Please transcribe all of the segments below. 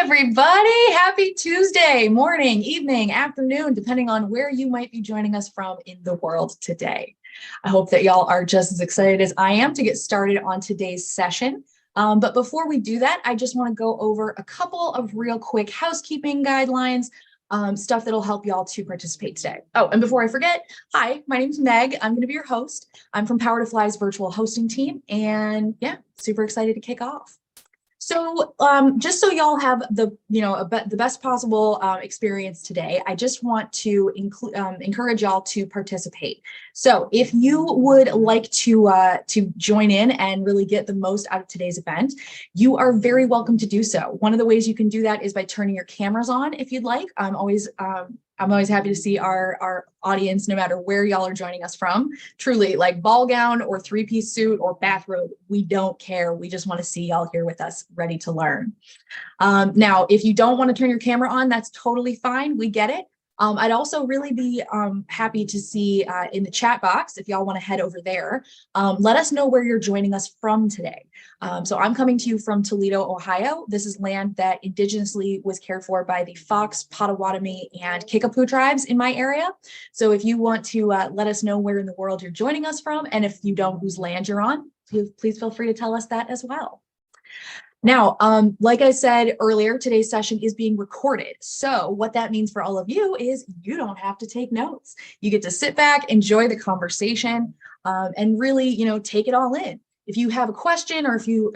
everybody. Happy Tuesday morning, evening, afternoon, depending on where you might be joining us from in the world today. I hope that y'all are just as excited as I am to get started on today's session. But before we do that, I just want to go over a couple of real quick housekeeping guidelines, stuff that'll help y'all to participate today. Oh, and before I forget, hi, my name's Meg. I'm going to be your host. I'm from Power to Fly's virtual hosting team, and yeah, super excited to kick off. So just so y'all have the best possible experience today, I just want to encourage y'all to participate. So if you would like to join in and really get the most out of today's event, you are very welcome to do so. One of the ways you can do that is by turning your cameras on if you'd like. I'm always happy to see our audience, no matter where y'all are joining us from. Truly, like ball gown or three-piece suit or bathrobe, we don't care. We just want to see y'all here with us, ready to learn. Now, if you don't want to turn your camera on, that's totally fine. We get it. I'd also really be happy to see in the chat box, if y'all want to head over there, let us know where you're joining us from today. So I'm coming to you from Toledo, Ohio. This is land that indigenously was cared for by the Fox, Potawatomi, and Kickapoo tribes in my area. So if you want to let us know where in the world you're joining us from, and if you don't, whose land you're on, please feel free to tell us that as well. Now, like I said earlier, today's session is being recorded. So what that means for all of you is you don't have to take notes. You get to sit back, enjoy the conversation, and really, take it all in. If you have a question, or if you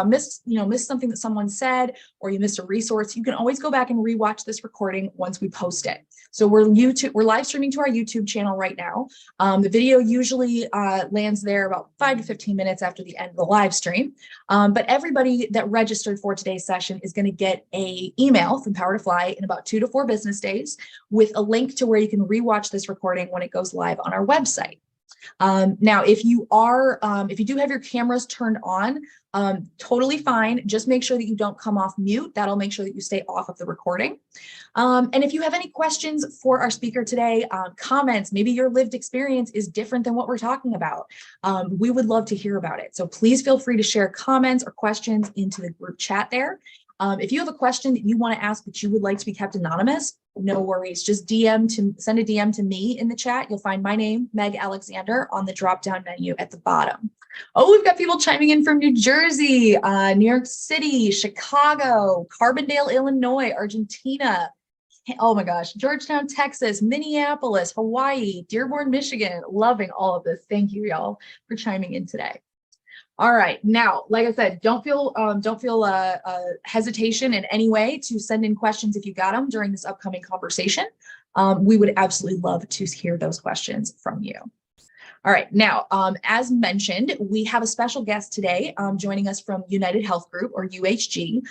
missed something that someone said, or you missed a resource, you can always go back and rewatch this recording once we post it. So we're live streaming to our YouTube channel right now. The video usually lands there about 5 to 15 minutes after the end of the live stream. But everybody that registered for today's session is going to get an email from Power to Fly in about 2 to 4 business days with a link to where you can rewatch this recording when it goes live on our website. Now, if you do have your cameras turned on, totally fine. Just make sure that you don't come off mute. That'll make sure that you stay off of the recording. And if you have any questions for our speaker today, comments, maybe your lived experience is different than what we're talking about, we would love to hear about it. So please feel free to share comments or questions into the group chat there. If you have a question that you want to ask but you would like to be kept anonymous, no worries. Just send a DM to me in the chat. You'll find my name, Meg Alexander, on the drop-down menu at the bottom. Oh, we've got people chiming in from New Jersey, New York City, Chicago, Carbondale, Illinois, Argentina. Oh my gosh, Georgetown, Texas, Minneapolis, Hawaii, Dearborn, Michigan. Loving all of this. Thank you, y'all, for chiming in today. All right, now, like I said, don't feel hesitation in any way to send in questions if you got them during this upcoming conversation. We would absolutely love to hear those questions from you. All right, now, as mentioned, we have a special guest today joining us from UnitedHealth Group, or UHG,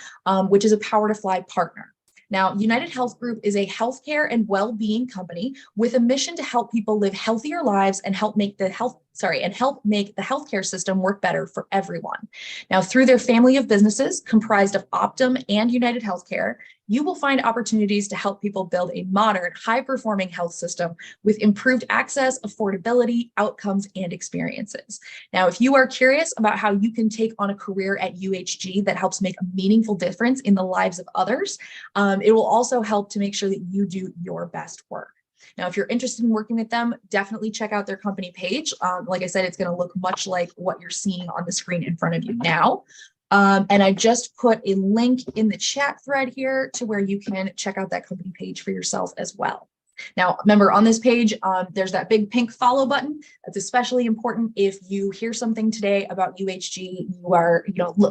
which is a Power to Fly partner. Now, UnitedHealth Group is a healthcare and well-being company with a mission to help people live healthier lives and help make the healthcare system work better for everyone. Now, through their family of businesses comprised of Optum and United Healthcare, you will find opportunities to help people build a modern, high-performing health system with improved access, affordability, outcomes, and experiences. Now, if you are curious about how you can take on a career at UHG that helps make a meaningful difference in the lives of others, it will also help to make sure that you do your best work. Now, if you're interested in working with them, definitely check out their company page. Like I said, it's going to look much like what you're seeing on the screen in front of you now. And I just put a link in the chat thread here to where you can check out that company page for yourself as well. Now, remember, on this page, there's that big pink follow button. That's especially important if you hear something today about UHG, you are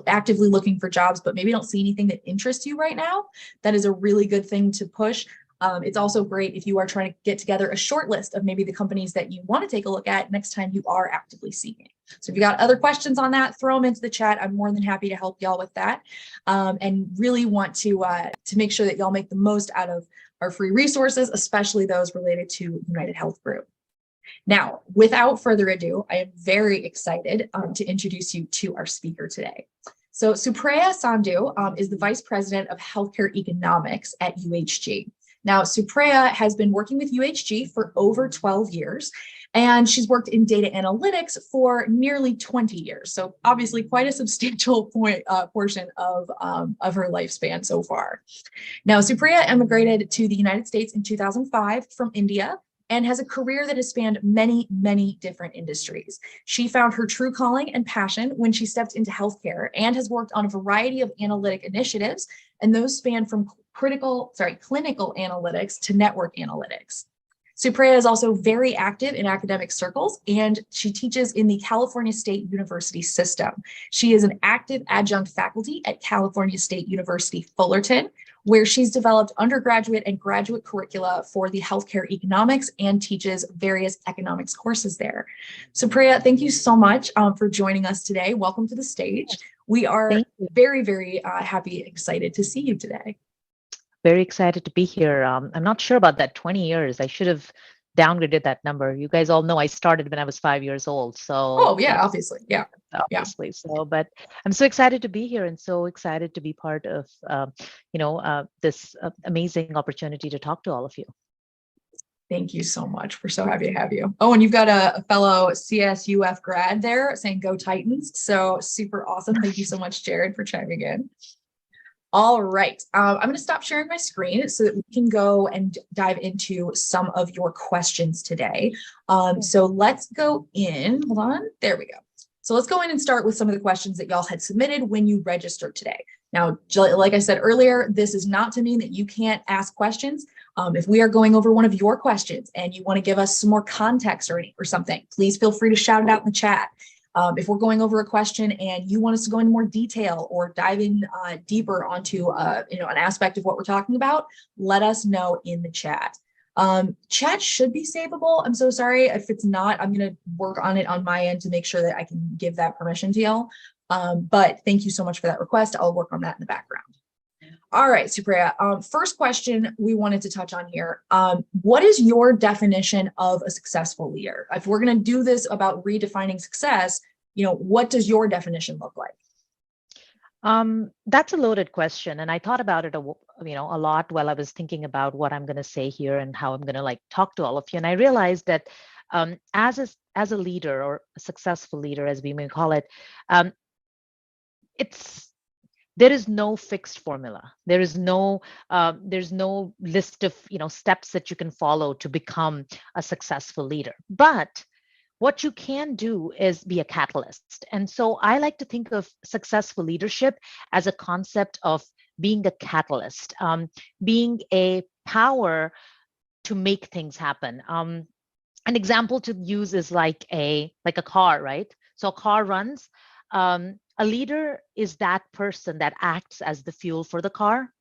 actively looking for jobs, but maybe don't see anything that interests you right now. That is a really good thing to push. It's also great if you are trying to get together a short list of maybe the companies that you want to take a look at next time you are actively seeking. So if you got other questions on that, throw them into the chat. I'm more than happy to help y'all with that, and really want to make sure that y'all make the most out of our free resources, especially those related to UnitedHealth Group. Now, without further ado, I am very excited to introduce you to our speaker today. So Suprea Sandhu is the Vice President of Healthcare Economics at UHG. Now, Suprea has been working with UHG for over 12 years, and she's worked in data analytics for nearly 20 years. So obviously quite a substantial portion of her lifespan so far. Now, Suprea emigrated to the United States in 2005 from India and has a career that has spanned many, many different industries. She found her true calling and passion when she stepped into healthcare and has worked on a variety of analytic initiatives, and those span from clinical analytics to network analytics. Suprea is also very active in academic circles, and she teaches in the California State University system. She is an active adjunct faculty at California State University, Fullerton, where she's developed undergraduate and graduate curricula for the healthcare economics and teaches various economics courses there. Suprea, thank you so much for joining us today. Welcome to the stage. We are very, very happy and excited to see you today. Very excited to be here. I'm not sure about that 20 years. I should have downgraded that number. You guys all know I started when I was 5 years old. So obviously. Yeah. Obviously. So, but I'm so excited to be here and so excited to be part of, this amazing opportunity to talk to all of you. Thank you so much. We're so happy to have you. Oh, and you've got a fellow CSUF grad there saying go Titans. So super awesome. Thank you so much, Jared, for chiming in. All right, I'm going to stop sharing my screen so that we can go and dive into some of your questions today. So let's go in, hold on, there we go. So let's go in and start with some of the questions that y'all had submitted when you registered today. Now, like I said earlier, this is not to mean that you can't ask questions. If we are going over one of your questions and you want to give us some more context or something, please feel free to shout it out in the chat. If we're going over a question and you want us to go into more detail or dive in deeper onto an aspect of what we're talking about, let us know in the chat. Chat should be savable. I'm so sorry if it's not. I'm going to work on it on my end to make sure that I can give that permission to y'all. But thank you so much for that request. I'll work on that in the background. All right, Suprea, first question we wanted to touch on here. What is your definition of a successful leader? If we're going to do this about redefining success, what does your definition look like? That's a loaded question. And I thought about it, a lot while I was thinking about what I'm going to say here and how I'm going to talk to all of you. And I realized that as a leader or a successful leader, as we may call it, there is no fixed formula. There's no list of steps that you can follow to become a successful leader. But what you can do is be a catalyst. And so I like to think of successful leadership as a concept of being a catalyst, being a power to make things happen. An example to use is like a car, right? So a car runs. A leader is that person that acts as the fuel for the car,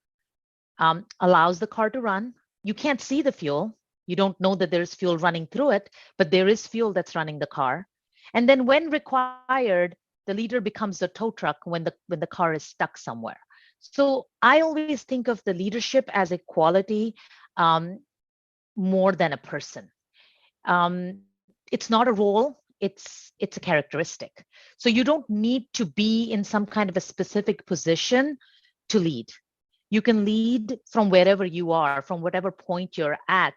allows the car to run. You can't see the fuel. You don't know that there's fuel running through it, but there is fuel that's running the car. And then when required, the leader becomes the tow truck when the car is stuck somewhere. So I always think of the leadership as a quality more than a person. It's not a role. It's a characteristic. So you don't need to be in some kind of a specific position to lead. You can lead from wherever you are, from whatever point you're at.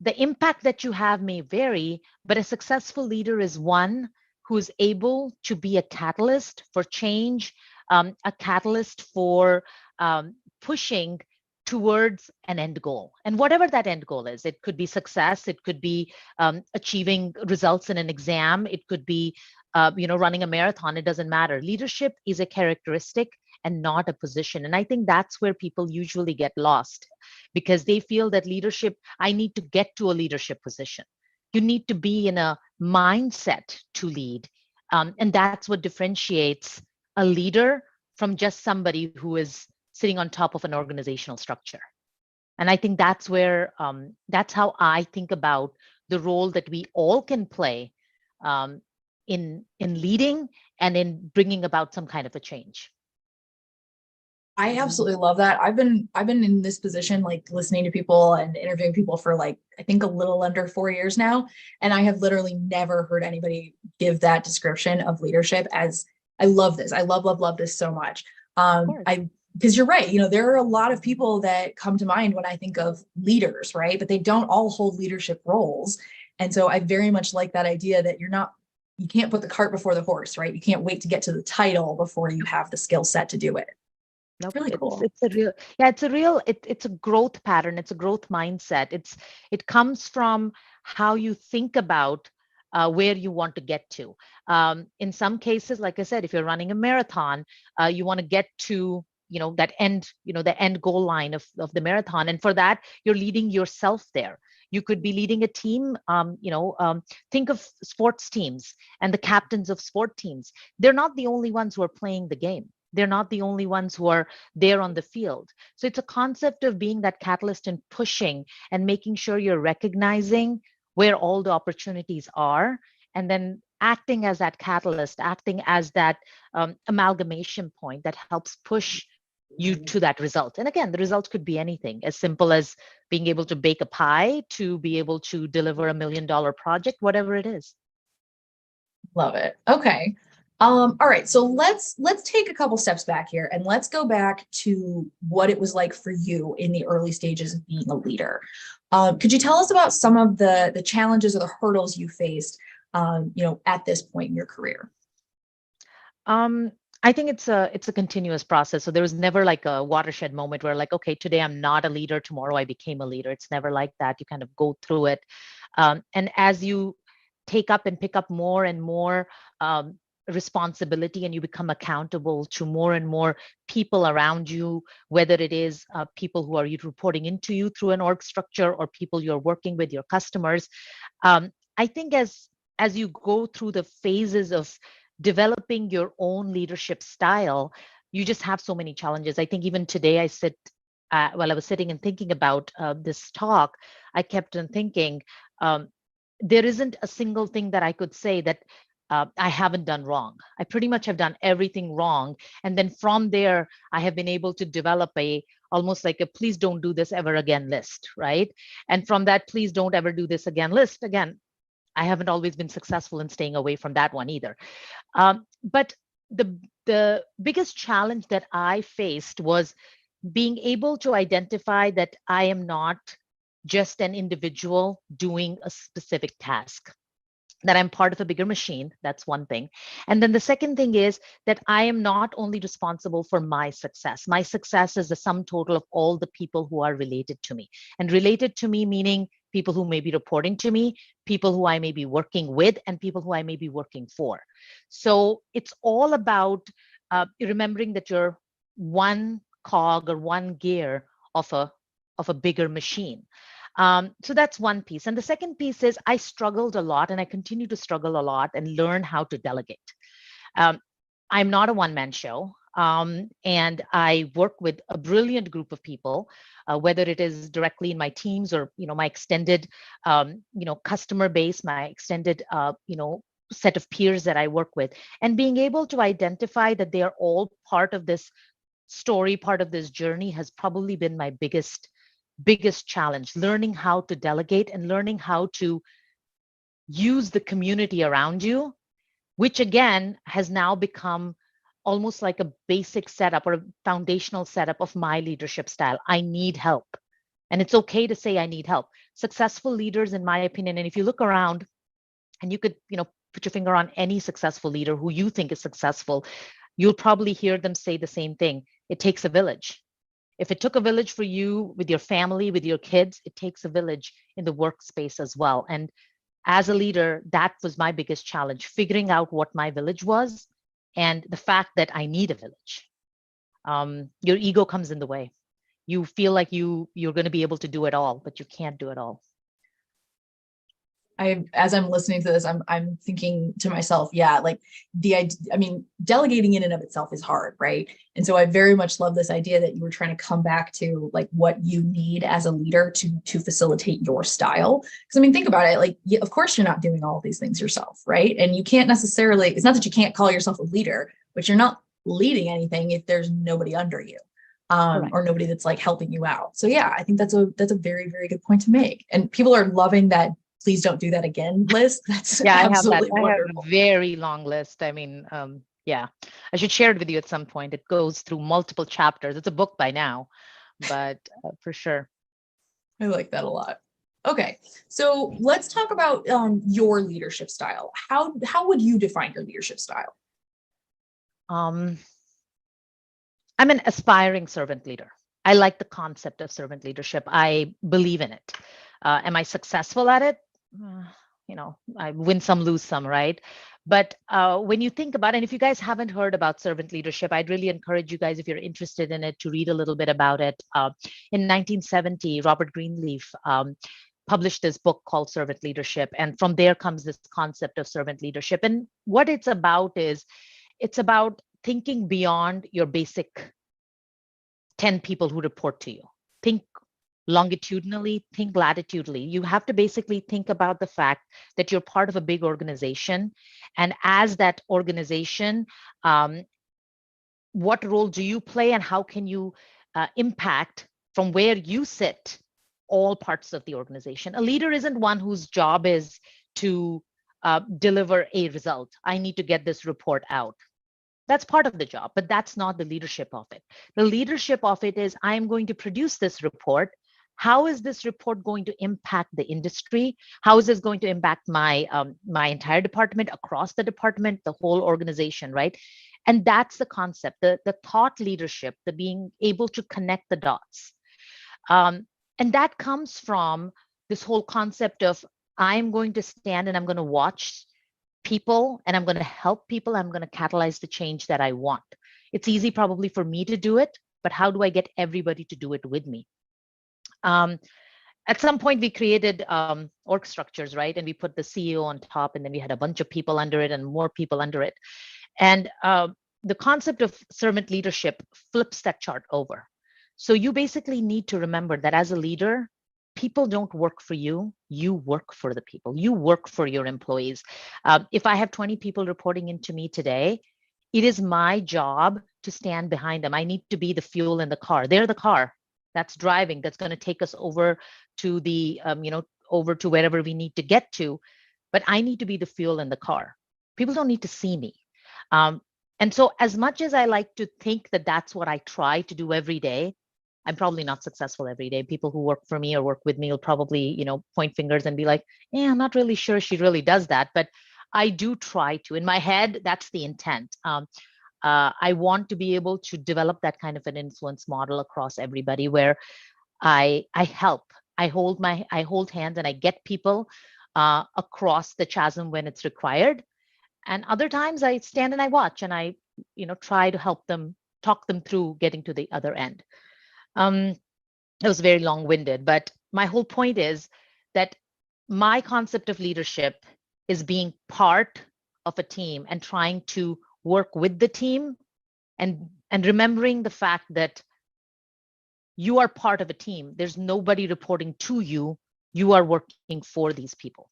The impact that you have may vary, but a successful leader is one who is able to be a catalyst for change, a catalyst for pushing towards an end goal. And whatever that end goal is, it could be success, it could be achieving results in an exam, it could be running a marathon, it doesn't matter. Leadership is a characteristic and not a position. And I think that's where people usually get lost because they feel that leadership, I need to get to a leadership position. You need to be in a mindset to lead. And that's what differentiates a leader from just somebody who is sitting on top of an organizational structure. And I think that's where, that's how I think about the role that we all can play in leading and in bringing about some kind of a change. I absolutely love that. I've been in this position, listening to people and interviewing people for I think a little under 4 years now. And I have literally never heard anybody give that description of leadership as I love this. I love this so much. because you're right, there are a lot of people that come to mind when I think of leaders, right? But they don't all hold leadership roles. And so I very much like that idea that you can't put the cart before the horse, right? You can't wait to get to the title before you have the skill set to do it. Nope. Really cool. It's a real, yeah, it's a growth pattern. It's a growth mindset. It comes from how you think about where you want to get to. In some cases, like I said, if you're running a marathon, you want to get to, that end, the end goal line of the marathon. And for that, you're leading yourself there. You could be leading a team, think of sports teams and the captains of sport teams. They're not the only ones who are playing the game. They're not the only ones who are there on the field. So it's a concept of being that catalyst and pushing and making sure you're recognizing where all the opportunities are, and then acting as that catalyst, acting as that amalgamation point that helps push you to that result. And again, the result could be anything as simple as being able to bake a pie to be able to deliver $1 million project, whatever it is. Love it. Okay. All right. So let's take a couple steps back here and let's go back to what it was like for you in the early stages of being a leader. Could you tell us about some of the challenges or the hurdles you faced, at this point in your career? I think it's a continuous process. So there was never like a watershed moment where like, okay, today I'm not a leader, tomorrow I became a leader. It's never like that. You kind of go through it. And as you take up and pick up more and more responsibility and you become accountable to more and more people around you, whether it is people who are reporting into you through an org structure or people you're working with, your customers. I think as you go through the phases of developing your own leadership style, you just have so many challenges. I think even today while I was sitting and thinking about this talk, I kept on thinking, there isn't a single thing that I could say that I haven't done wrong. I pretty much have done everything wrong. And then from there, I have been able to develop almost like a please don't do this ever again list, right? And from that please don't ever do this again list, again, I haven't always been successful in staying away from that one either. But the biggest challenge that I faced was being able to identify that I am not just an individual doing a specific task, that I'm part of a bigger machine. That's one thing. And then the second thing is that I am not only responsible for my success. My success is the sum total of all the people who are related to me. And related to me meaning people who may be reporting to me, people who I may be working with, and people who I may be working for. So it's all about remembering that you're one cog or one gear of a bigger machine. So that's one piece. And the second piece is I struggled a lot and I continue to struggle a lot and learn how to delegate. I'm not a one-man show. And I work with a brilliant group of people, whether it is directly in my teams or, my extended, customer base, my extended, set of peers that I work with, and being able to identify that they are all part of this story, part of this journey has probably been my biggest challenge, learning how to delegate and learning how to use the community around you, which again has now become almost like a basic setup or a foundational setup of my leadership style. I need help. And it's okay to say I need help. Successful leaders, in my opinion, and if you look around and you could, put your finger on any successful leader who you think is successful, you'll probably hear them say the same thing. It takes a village. If it took a village for you with your family, with your kids, it takes a village in the workspace as well. And as a leader, that was my biggest challenge, figuring out what my village was and the fact that I need a village. Your ego comes in the way. You feel like you're going to be able to do it all, but you can't do it all. As I'm listening to this, I'm thinking to myself, yeah, like delegating in and of itself is hard, right? And so I very much love this idea that you were trying to come back to like what you need as a leader to facilitate your style. Because think about it, like, of course you're not doing all of these things yourself, right? And you can't necessarily, it's not that you can't call yourself a leader, but you're not leading anything if there's nobody under you. Or nobody that's like helping you out. So yeah, I think that's a very, very good point to make. And people are loving that please don't do that again list. That's absolutely wonderful. I have a very long list. Yeah, Yeah, I should share it with you at some point. It goes through multiple chapters. It's a book by now, but for sure. I like that a lot. Okay, so let's talk about your leadership style. How would you define your leadership style? Um, I'm an aspiring servant leader. I like the concept of servant leadership. I believe in it. Am I successful at it? Uh, I win some, lose some, right? But when you think about it, and if you guys haven't heard about servant leadership, I'd really encourage you guys, if you're interested in it, to read a little bit about it. In 1970, Robert Greenleaf published this book called Servant Leadership. And from there comes this concept of servant leadership. And what it's about is it's about thinking beyond your basic 10 people who report to you. Think longitudinally, think latitudinally. You have to basically think about the fact that you're part of a big organization. And as that organization, what role do you play and how can you impact from where you sit all parts of the organization? A leader isn't one whose job is to deliver a result. I need to get this report out. That's part of the job, but that's not the leadership of it. The leadership of it is, I'm going to produce this report. How is this report going to impact the industry? How is this going to impact my my entire department, across the department, the whole organization, right? And that's the concept, the thought leadership, the being able to connect the dots. And that comes from this whole concept of, I'm going to stand and I'm going to watch people and I'm going to help people. I'm going to catalyze the change that I want. It's easy probably for me to do it, but how do I get everybody to do it with me? At some point, we created org structures, right? And we put the CEO on top, and then we had a bunch of people under it and more people under it. And the concept of servant leadership flips that chart over. So you basically need to remember that as a leader, people don't work for you. You work for the people. You work for your employees. If I have 20 people reporting into me today, it is my job to stand behind them. I need to be the fuel in the car. They're the car that's driving, that's going to take us over to the, over to wherever we need to get to. But I need to be the fuel in the car. People don't need to see me. And so as much as I like to think that that's what I try to do every day, I'm probably not successful every day. People who work for me or work with me will probably, point fingers and be like, I'm not really sure she really does that. But I do try to. In my head, that's the intent. I want to be able to develop that kind of an influence model across everybody, where I help, I hold hands and I get people across the chasm when it's required. And other times I stand and I watch and I, try to help them, talk them through getting to the other end. It was very long-winded, but my whole point is that my concept of leadership is being part of a team and trying to work with the team, and remembering the fact that you are part of a team. There's nobody reporting to you. You are working for these people.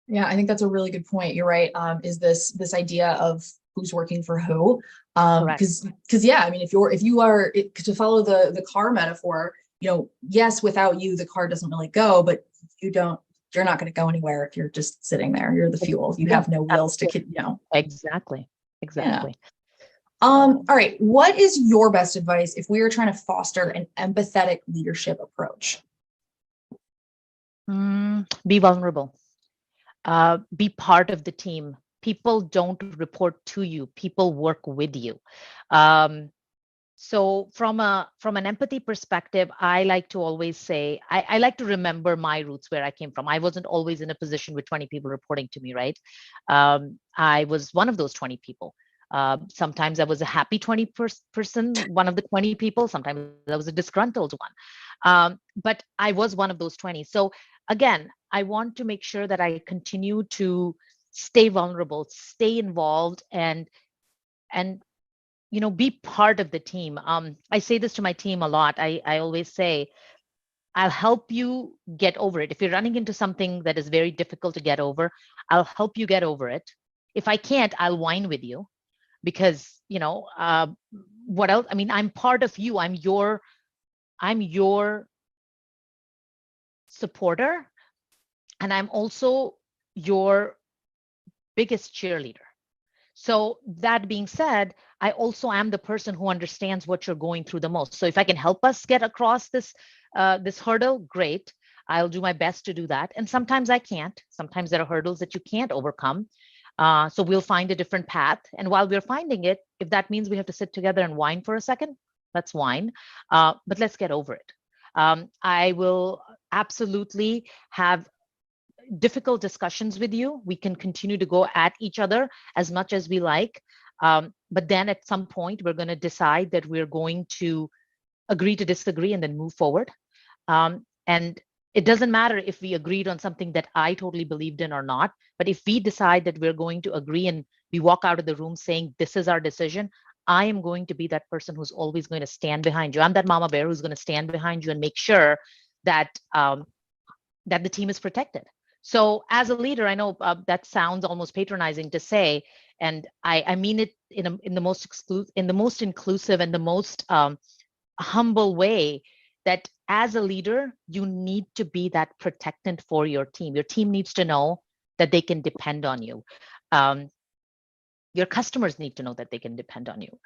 Yeah, I think that's a really good point. You're right. Is this idea of who's working for who? Because yeah, I mean, if you are to follow the car metaphor, yes, without you, the car doesn't really go, but you're not going to go anywhere if you're just sitting there. You're the fuel. You have no wheels to, Exactly. Yeah. All right. What is your best advice if we are trying to foster an empathetic leadership approach? Be vulnerable. Be part of the team. People don't report to you. People work with you. So from an empathy perspective, I like to always say, I like to remember my roots, where I came from. I wasn't always in a position with 20 people reporting to me, right? I was one of those 20 people. Sometimes I was a happy 20 person, one of the 20 people. Sometimes I was a disgruntled one. But I was one of those 20. So again, I want to make sure that I continue to stay vulnerable, stay involved, and be part of the team. I say this to my team a lot. I always say, I'll help you get over it. If you're running into something that is very difficult to get over, I'll help you get over it. If I can't, I'll whine with you, because what else? I mean, I'm part of you. I'm your supporter, and I'm also your biggest cheerleader. So that being said, I also am the person who understands what you're going through the most. So if I can help us get across this hurdle, great. I'll do my best to do that. And sometimes I can't. Sometimes there are hurdles that you can't overcome. So we'll find a different path. And while we're finding it, if that means we have to sit together and whine for a second, let's whine. But let's get over it. I will absolutely have difficult discussions with you. We can continue to go at each other as much as we like. But then at some point, we're going to decide that we're going to agree to disagree and then move forward. And it doesn't matter if we agreed on something that I totally believed in or not. But if we decide that we're going to agree and we walk out of the room saying, this is our decision, I am going to be that person who's always going to stand behind you. I'm that mama bear who's going to stand behind you and make sure that that the team is protected. So as a leader, I know that sounds almost patronizing to say, and I mean it in the most inclusive and the most humble way, that as a leader, you need to be that protectant for your team. Your team needs to know that they can depend on you. Your customers need to know that they can depend on you.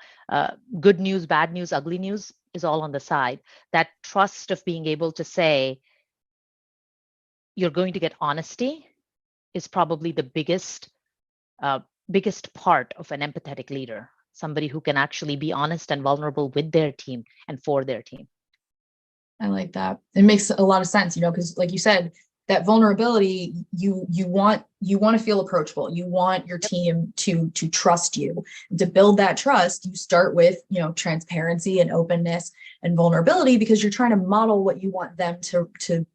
Good news, bad news, ugly news is all on the side. That trust of being able to say, you're going to get honesty is probably the biggest part of an empathetic leader. Somebody who can actually be honest and vulnerable with their team and for their team. I like that. It makes a lot of sense, because like you said, that vulnerability, you want to feel approachable. You want your team to trust you. To build that trust, you start with, transparency and openness and vulnerability, because you're trying to model what you want them to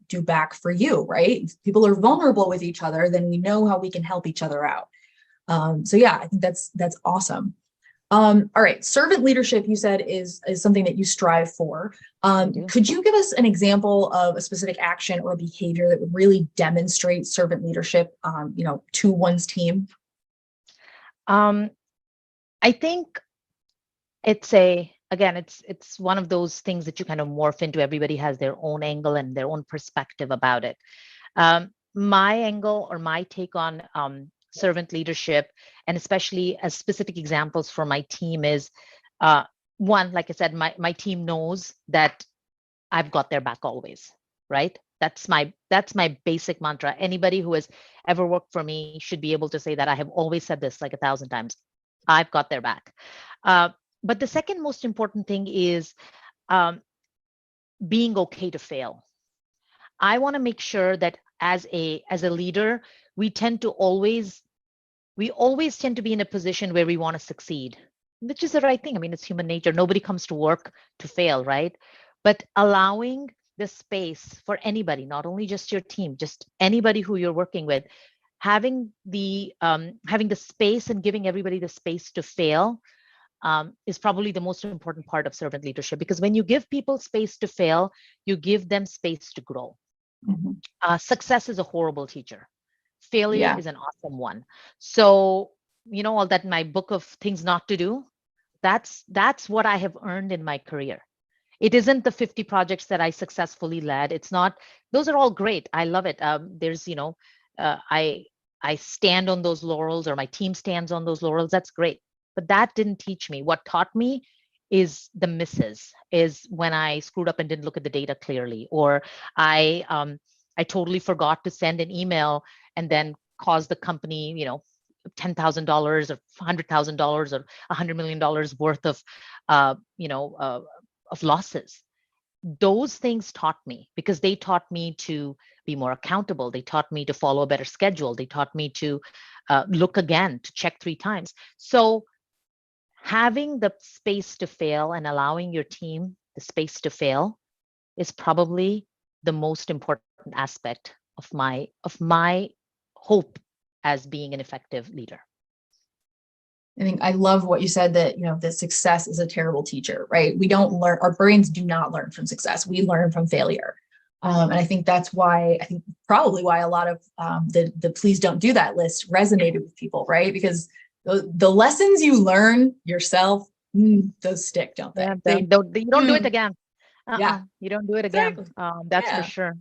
do back for you, right? If people are vulnerable with each other, then we know how we can help each other out. So yeah, I think that's awesome. All right, servant leadership, you said is something that you strive for. Could you give us an example of a specific action or behavior that would really demonstrate servant leadership, to one's team? I think it's one of those things that you kind of morph into. Everybody has their own angle and their own perspective about it. My angle or my take on servant leadership, and especially as specific examples for my team, is one, like I said, my team knows that I've got their back always, right? That's my basic mantra. Anybody who has ever worked for me should be able to say that. I have always said this like 1,000 times. I've got their back. But the second most important thing is being okay to fail. I want to make sure that as a leader, we always tend to be in a position where we want to succeed, which is the right thing. I mean, it's human nature. Nobody comes to work to fail, right? But allowing the space for anybody, not only just your team, just anybody who you're working with, having the space and giving everybody the space to fail is probably the most important part of servant leadership. Because when you give people space to fail, you give them space to grow. Mm-hmm. Success is a horrible teacher. Failure is an awesome one. So, all that in my book of things not to do, that's what I have earned in my career. It isn't the 50 projects that I successfully led. It's not, those are all great. I love it. There's, I stand on those laurels, or my team stands on those laurels. That's great. But that didn't teach me. What taught me is the misses, is when I screwed up and didn't look at the data clearly, or I totally forgot to send an email and then caused the company, $10,000 or $100,000 or $100 million worth of, of losses. Those things taught me, because they taught me to be more accountable. They taught me to follow a better schedule. They taught me to look again, to check 3 times. So having the space to fail and allowing your team the space to fail is probably the most important aspect of my hope as being an effective leader. I think I love what you said, that, that success is a terrible teacher, right? We don't learn, our brains do not learn from success. We learn from failure. And I think that's why, probably why a lot of the please don't do that list resonated with people, right? Because the lessons you learn yourself, those stick, don't they? You don't do it again. Yeah. You don't do it again. Exactly. That's for sure.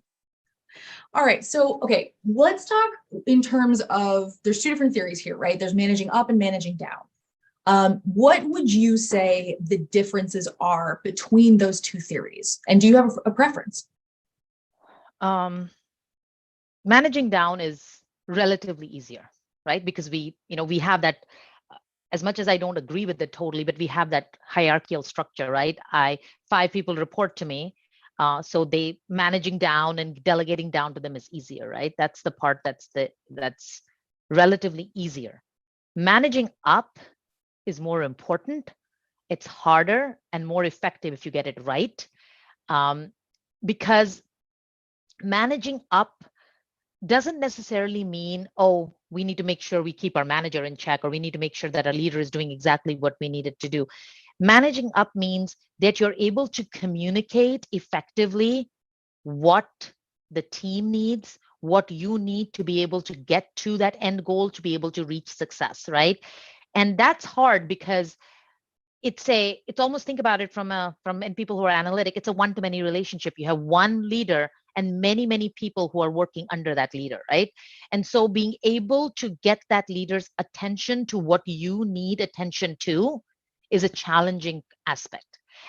All right. So, okay, let's talk in terms of, there's two different theories here, right? There's managing up and managing down. What would you say the differences are between those two theories? And do you have a preference? Managing down is relatively easier, right? Because we have that, as much as I don't agree with it totally, but we have that hierarchical structure, right? 5 people report to me. So they managing down and delegating down to them is easier, right? That's the part that's relatively easier. Managing up is more important. It's harder and more effective if you get it right. Because managing up doesn't necessarily mean, oh, we need to make sure we keep our manager in check, or we need to make sure that our leader is doing exactly what we needed to do. Managing up means that you're able to communicate effectively what the team needs, what you need to be able to get to that end goal, to be able to reach success, right? And that's hard because it's almost, think about it from and people who are analytic, it's a one-to-many relationship. You have one leader and many people who are working under that leader, right? And so being able to get that leader's attention to what you need attention to is a challenging aspect.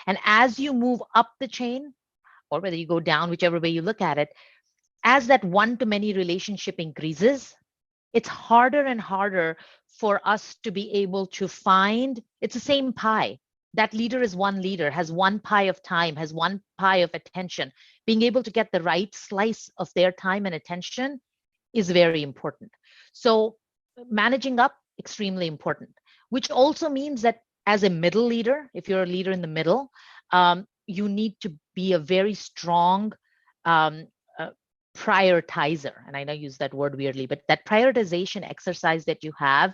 And as you move up the chain, or whether you go down, whichever way you look at it, as that one-to-many relationship increases, it's harder and harder for us to be able to find, it's the same pie. That leader is one leader, has one pie of time, has one pie of attention. Being able to get the right slice of their time and attention is very important. So managing up, extremely important, which also means that as a middle leader, if you're a leader in the middle, you need to be a very strong um, prioritizer. And I know I use that word weirdly, but that prioritization exercise that you have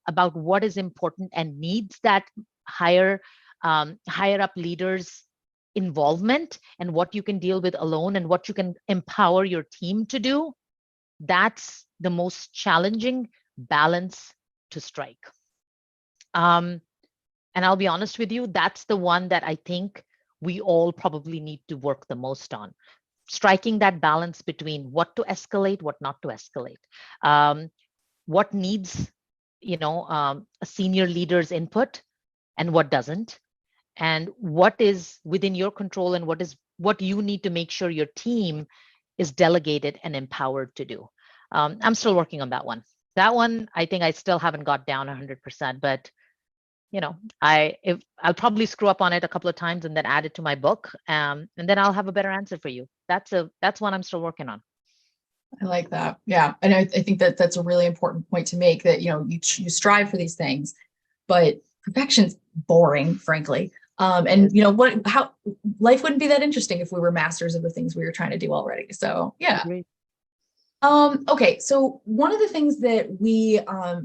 about what is important and needs that higher up leaders involvement, and what you can deal with alone and what you can empower your team to do, that's the most challenging balance to strike. And I'll be honest with you, that's the one that I think we all probably need to work the most on. Striking that balance between what to escalate, what not to escalate, what needs, a senior leader's input and what doesn't, and what is within your control and what you need to make sure your team is delegated and empowered to do. I'm still working on that one. That one, I think I still haven't got down 100%, but I'll probably screw up on it a couple of times and then add it to my book, and then I'll have a better answer for you. That's one I'm still working on. I like that. Yeah. And I think that that's a really important point to make, that, you strive for these things, but perfection's boring, frankly. And how life wouldn't be that interesting if we were masters of the things we were trying to do already. So yeah. Agreed. Okay, so one of the things that we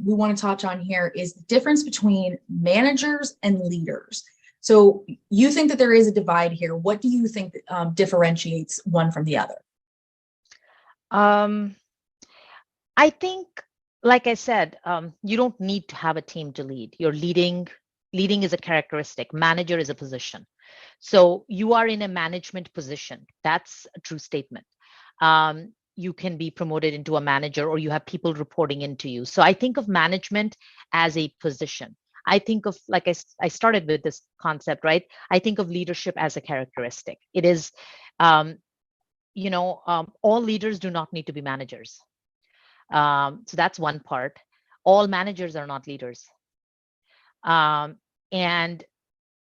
want to touch on here is the difference between managers and leaders. So you think that there is a divide here. What do you think differentiates one from the other? I think, like I said, you don't need to have a team to lead. You're leading is a characteristic. Manager is a position. So you are in a management position. That's a true statement. You can be promoted into a manager, or you have people reporting into you. So I think of management as a position. I think of, like I started with this concept, right? I think of leadership as a characteristic. It is, all leaders do not need to be managers. So that's one part. All managers are not leaders. And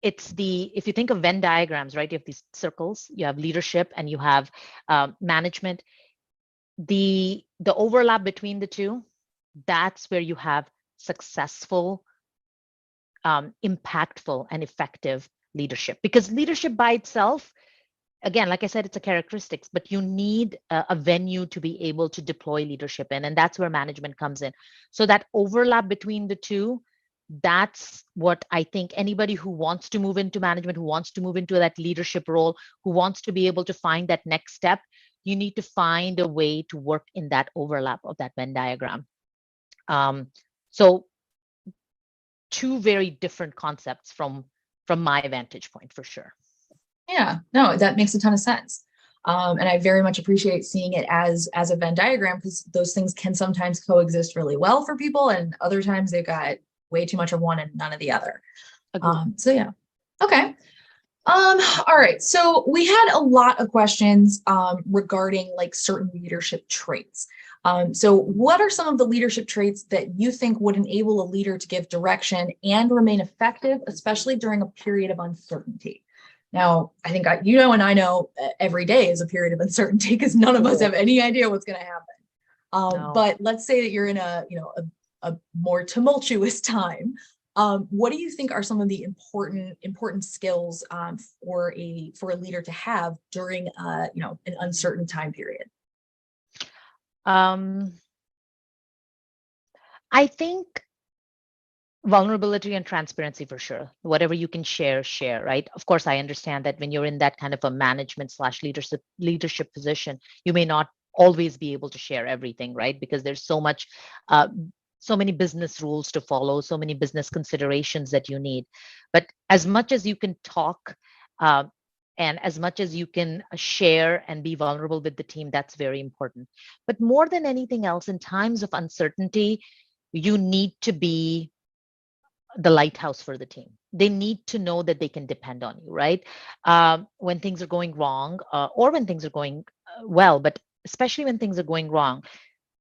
if you think of Venn diagrams, right? You have these circles, you have leadership and you have management. The overlap between the two, that's where you have successful, impactful and effective leadership. Because leadership by itself, again, like I said, it's a characteristics, but you need a venue to be able to deploy leadership in, and that's where management comes in. So that overlap between the two, that's what I think anybody who wants to move into management, who wants to move into that leadership role, who wants to be able to find that next step, you need to find a way to work in that overlap of that Venn diagram. So two very different concepts from my vantage point, for sure. Yeah, no, that makes a ton of sense. And I very much appreciate seeing it as a Venn diagram, because those things can sometimes coexist really well for people, and other times they've got way too much of one and none of the other. So yeah. Okay. All right. So we had a lot of questions regarding like certain leadership traits. So what are some of the leadership traits that you think would enable a leader to give direction and remain effective, especially during a period of uncertainty? Now, I think you know, and I know every day is a period of uncertainty because none of us have any idea what's going to happen. No. But let's say that you're in a more tumultuous time. What do you think are some of the important skills for a leader to have during an uncertain time period? I think vulnerability and transparency for sure. Whatever you can share, right? Of course, I understand that when you're in that kind of a management / leadership position, you may not always be able to share everything, right? Because there's so many business rules to follow, so many business considerations that you need. But as much as you can talk, and as much as you can share and be vulnerable with the team, that's very important. But more than anything else, in times of uncertainty, you need to be the lighthouse for the team. They need to know that they can depend on you, right? When things are going wrong, or when things are going well, but especially when things are going wrong,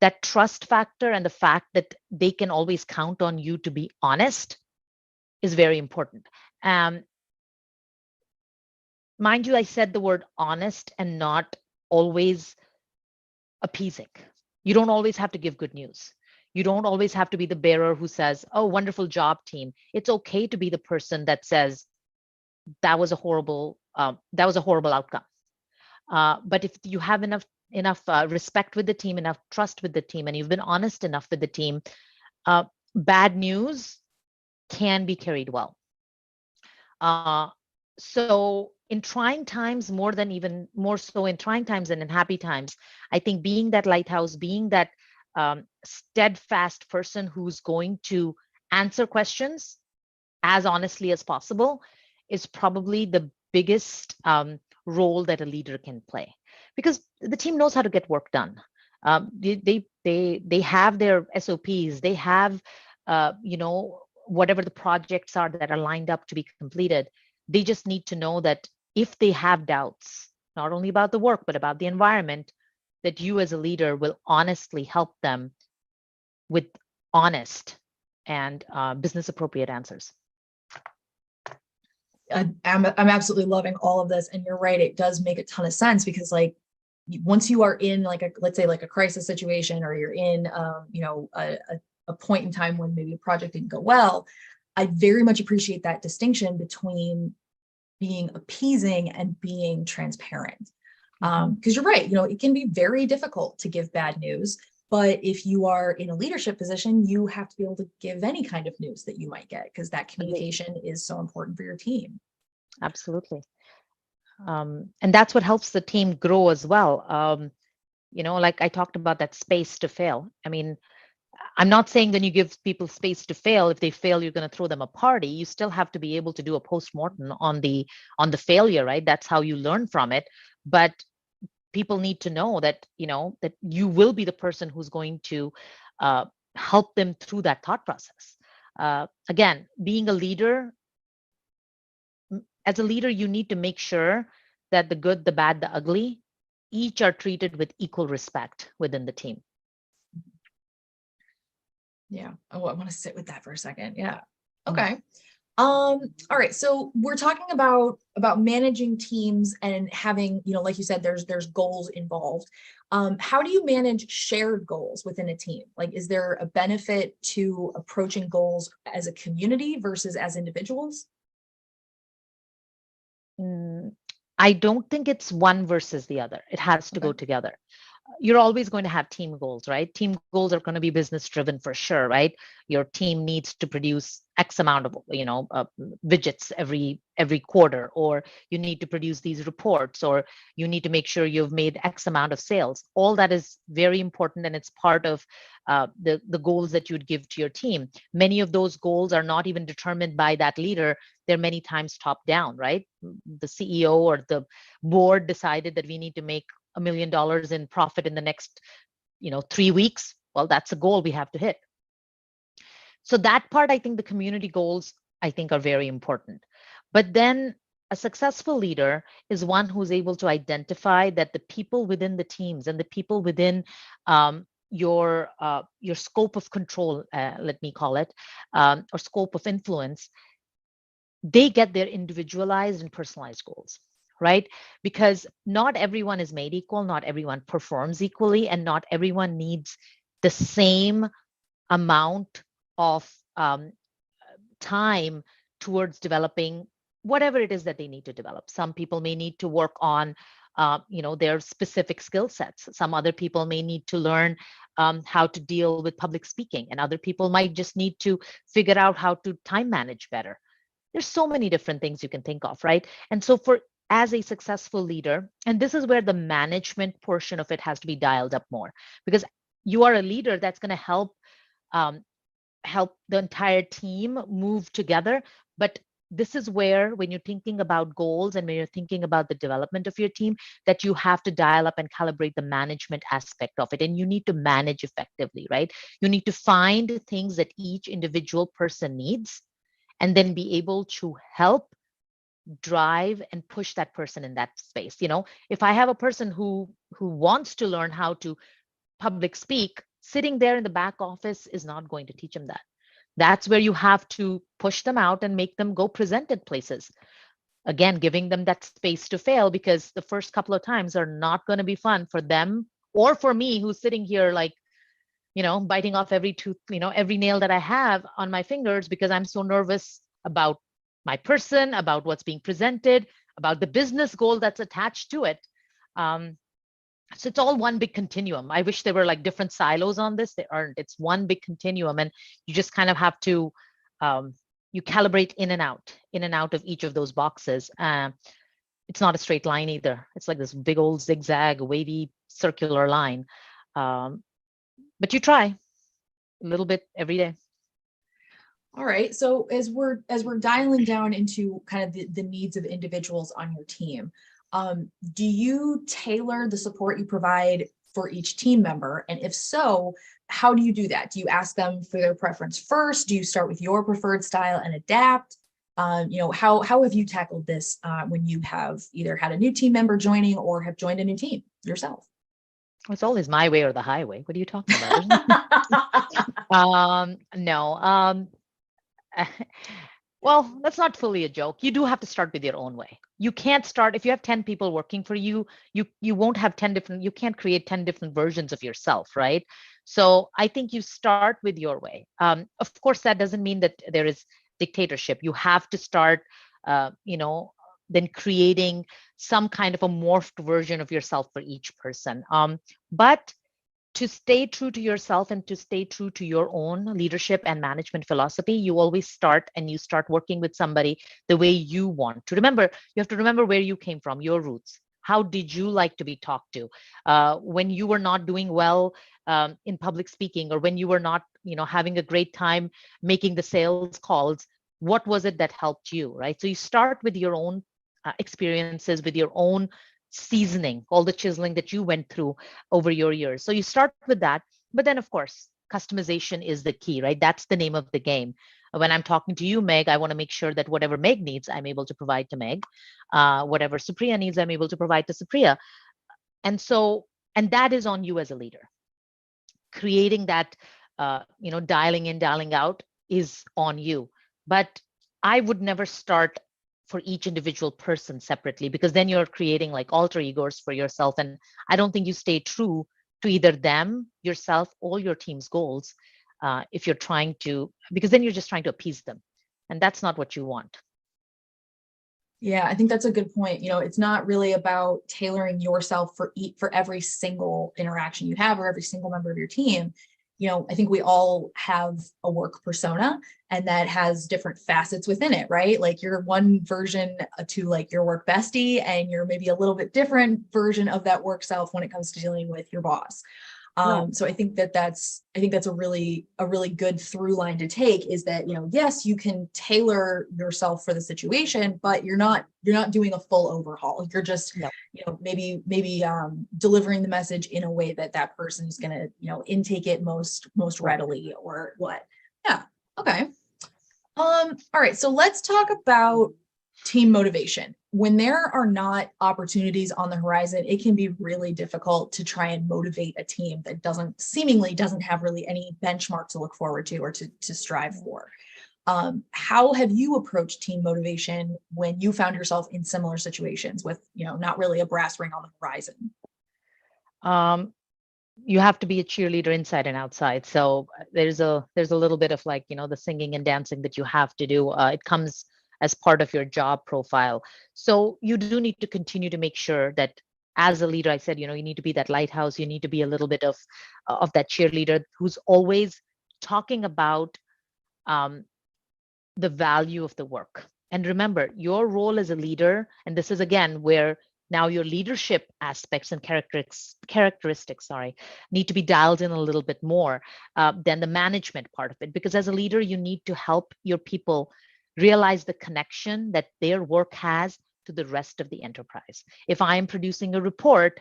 that trust factor and the fact that they can always count on you to be honest is very important. Mind you, I said the word honest and not always appeasing. You don't always have to give good news. You don't always have to be the bearer who says, "Oh, wonderful job, team." It's okay to be the person that says, "That was a horrible outcome." But if you have enough respect with the team, enough trust with the team, and you've been honest enough with the team, bad news can be carried well. So in trying times, more so in trying times than in happy times, I think being that lighthouse, being that steadfast person who's going to answer questions as honestly as possible is probably the biggest role that a leader can play, because the team knows how to get work done. They have their SOPs. They have whatever the projects are that are lined up to be completed. They just need to know that if they have doubts, not only about the work but about the environment, that you as a leader will honestly help them with honest and business appropriate answers. I'm absolutely loving all of this, and you're right, it does make a ton of sense, because like once you are in like let's say like a crisis situation, or you're in a point in time when maybe a project didn't go well, I very much appreciate that distinction between being appeasing and being transparent. Because you're right, it can be very difficult to give bad news. But if you are in a leadership position, you have to be able to give any kind of news that you might get, because that communication is so important for your team. Absolutely. And that's what helps the team grow as well. Like I talked about that space to fail. I mean, I'm not saying when you give people space to fail, if they fail, you're going to throw them a party. You still have to be able to do a postmortem on the failure, right? That's how you learn from it. But people need to know that that you will be the person who's going to help them through that thought process. Again, being a leader, as a leader, you need to make sure that the good, the bad, the ugly, each are treated with equal respect within the team. Yeah. Oh, I want to sit with that for a second. Yeah. Okay. All right. So we're talking about managing teams and having, like you said, there's goals involved. How do you manage shared goals within a team? Like, is there a benefit to approaching goals as a community versus as individuals? I don't think it's one versus the other. It has to go together. you're always going to have team goals, right? Team goals are going to be business driven for sure, right? Your team needs to produce X amount of, widgets every quarter, or you need to produce these reports, or you need to make sure you've made X amount of sales. All that is very important, and it's part of the goals that you'd give to your team. Many of those goals are not even determined by that leader. They're many times top down, right? The CEO or the board decided that we need to make $1 million in profit in the next 3 weeks. Well, that's a goal we have to hit. So that part, I think the community goals, I think, are very important. But then a successful leader is one who's able to identify that the people within the teams and the people within your scope of control, let me call it, or scope of influence, they get their individualized and personalized goals, right? Because not everyone is made equal, not everyone performs equally, and not everyone needs the same amount of time towards developing whatever it is that they need to develop. Some people may need to work on their specific skill sets. Some other people may need to learn how to deal with public speaking, and other people might just need to figure out how to time manage better. There's so many different things you can think of, right? And so as a successful leader, and this is where the management portion of it has to be dialed up more, because you are a leader that's going to help the entire team move together. But this is where, when you're thinking about goals and when you're thinking about the development of your team, that you have to dial up and calibrate the management aspect of it. And you need to manage effectively, right? You need to find things that each individual person needs, and then be able to help drive and push that person in that space. If I have a person who wants to learn how to public speak, sitting there in the back office is not going to teach them that. That's where you have to push them out and make them go present at places. Again, giving them that space to fail, because the first couple of times are not going to be fun for them or for me, who's sitting here like, biting off every tooth, every nail that I have on my fingers, because I'm so nervous about my person, about what's being presented, about the business goal that's attached to it. So it's all one big continuum. I wish there were like different silos on this. They aren't. It's one big continuum, and you just kind of have to you calibrate in and out of each of those boxes. It's not a straight line either. It's like this big old zigzag, wavy, circular line. But you try a little bit every day. All right. So as we're dialing down into kind of the needs of individuals on your team, do you tailor the support you provide for each team member? And if so, how do you do that? Do you ask them for their preference first? Do you start with your preferred style and adapt? How have you tackled this when you have either had a new team member joining or have joined a new team yourself? It's always my way or the highway. What are you talking about? No. Well, that's not fully a joke. You do have to start with your own way. You can't start, if you have 10 people working for you, you won't have 10 different, you can't create 10 different versions of yourself, right? So I think you start with your way. Of course, that doesn't mean that there is dictatorship. You have to start, then creating some kind of a morphed version of yourself for each person. But to stay true to yourself and to stay true to your own leadership and management philosophy, you always start working with somebody the way you want to. Remember, you have to remember where you came from, your roots. How did you like to be talked to? When you were not doing well in public speaking, or when you were not, having a great time making the sales calls, what was it that helped you, right? So you start with your own experiences, with your own seasoning, all the chiseling that you went through over your years. So you start with that. But then, of course, customization is the key, right? That's the name of the game. When I'm talking to you, Meg, I want to make sure that whatever Meg needs, I'm able to provide to Meg. Whatever Suprea needs, I'm able to provide to Suprea. And that is on you as a leader. Creating that, dialing in, dialing out is on you. But I would never start for each individual person separately, because then you're creating like alter egos for yourself. And I don't think you stay true to either them, yourself, or your team's goals if you're trying to, because then you're just trying to appease them. And that's not what you want. Yeah, I think that's a good point. It's not really about tailoring yourself for every single interaction you have or every single member of your team. I think we all have a work persona and that has different facets within it, right? Like you're one version to like your work bestie, and you're maybe a little bit different version of that work self when it comes to dealing with your boss. Yeah. So I think that's a really good through line to take, is that, yes, you can tailor yourself for the situation, but you're not doing a full overhaul. You're just, No. maybe delivering the message in a way that that person is going to, intake it most Right. readily, or what. Yeah. Okay. All right. So let's talk about team motivation. When there are not opportunities on the horizon, it can be really difficult to try and motivate a team that seemingly doesn't have really any benchmark to look forward to or to strive for. How have you approached team motivation when you found yourself in similar situations with, not really a brass ring on the horizon? Um, you have to be a cheerleader inside and outside. So there's a little bit of like, the singing and dancing that you have to do. It comes as part of your job profile. So you do need to continue to make sure that as a leader, I said, you need to be that lighthouse. You need to be a little bit of that cheerleader who's always talking about um, the value of the work. And remember, your role as a leader, and this is again where now your leadership aspects and characteristics, sorry, need to be dialed in a little bit more than the management part of it. Because as a leader, you need to help your people realize the connection that their work has to the rest of the enterprise. If I am producing a report,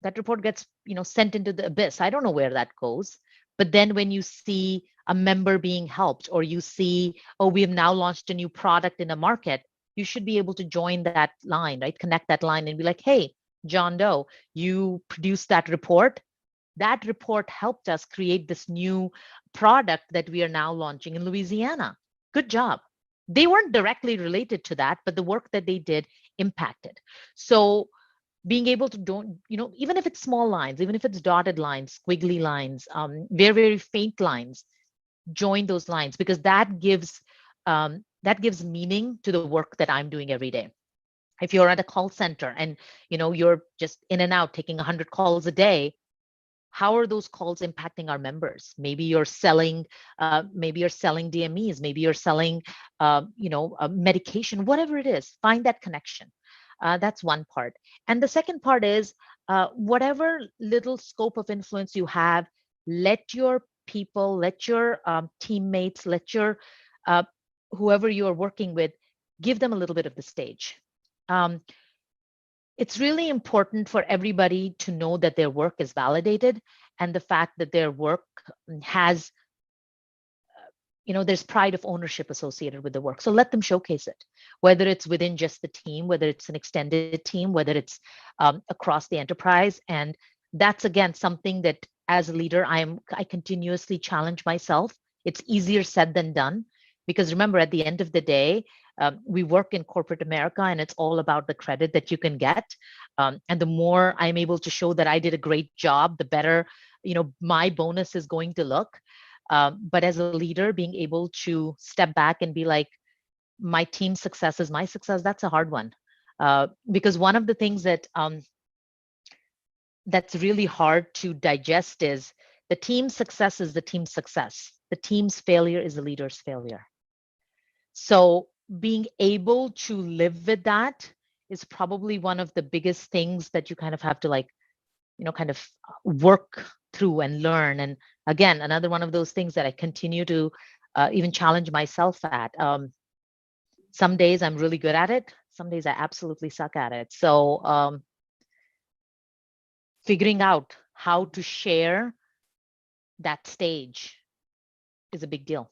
that report gets sent into the abyss. I don't know where that goes. But then when you see a member being helped, or you see, oh, we have now launched a new product in a market, you should be able to join that line, right? Connect that line and be like, hey, John Doe, you produced that report. That report helped us create this new product that we are now launching in Louisiana. Good job. They weren't directly related to that, but the work that they did impacted. So being able to don't even if it's small lines, even if it's dotted lines, squiggly lines, very very faint lines, join those lines, because that gives meaning to the work that I'm doing every day. If you're at a call center and you're just in and out taking 100 calls a day, how are those calls impacting our members? Maybe you're selling DMEs, maybe you're selling medication, whatever it is. Find that connection. That's one part. And the second part is whatever little scope of influence you have, let your people, let your teammates, let your uh, whoever you are working with, give them a little bit of the stage. Um, it's really important for everybody to know that their work is validated, and the fact that their work has, there's pride of ownership associated with the work. So let them showcase it, whether it's within just the team, whether it's an extended team, whether it's across the enterprise. And that's again something that as a leader, I continuously challenge myself. It's easier said than done, because remember, at the end of the day, we work in corporate America, and it's all about the credit that you can get. And the more I'm able to show that I did a great job, the better, my bonus is going to look. But as a leader, being able to step back and be like, my team's success is my success, that's a hard one. Because one of the things that's really hard to digest is the team's success is the team's success. The team's failure is the leader's failure. So being able to live with that is probably one of the biggest things that you kind of have to kind of work through and learn. And again, another one of those things that I continue to even challenge myself at. Some days I'm really good at it. Some days I absolutely suck at it. So figuring out how to share that stage is a big deal.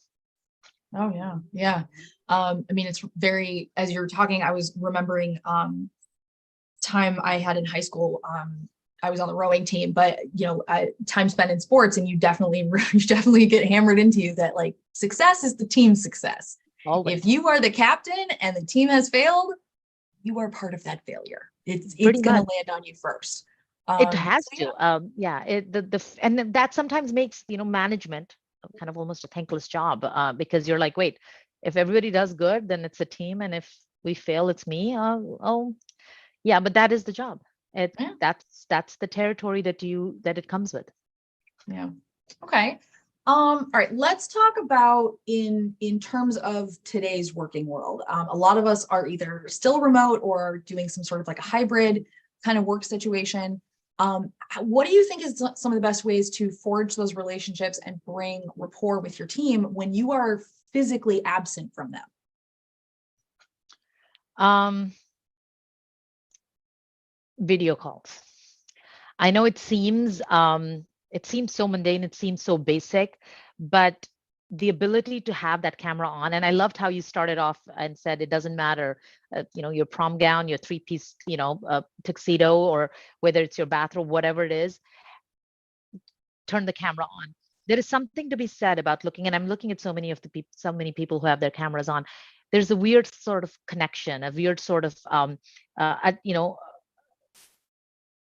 Oh yeah. Yeah. I mean, it's very, as you're talking, I was remembering time I had in high school. I was on the rowing team, but time spent in sports, and you definitely get hammered into you that like success is the team's success. Always. If you are the captain and the team has failed, you are part of that failure. It's Pretty going to much. land on you first. It has So yeah. to. Yeah. And then that sometimes makes management kind of almost a thankless job, because you're like, wait, if everybody does good, then it's a team, and if we fail, it's me. Oh, yeah, but that is the job. Yeah. That's the territory that it comes with. Yeah. Okay. All right, let's talk about in terms of today's working world. A lot of us are either still remote or doing some sort of like a hybrid kind of work situation. What do you think is some of the best ways to forge those relationships and bring rapport with your team when you are physically absent from them? Video calls. I know it seems so mundane, it seems so basic, but the ability to have that camera on, and I loved how you started off and said it doesn't matter, your prom gown, your three-piece, tuxedo, or whether it's your bathrobe, whatever it is, turn the camera on. There is something to be said about looking, and I'm looking at so many people who have their cameras on. There's a weird sort of connection, a weird sort of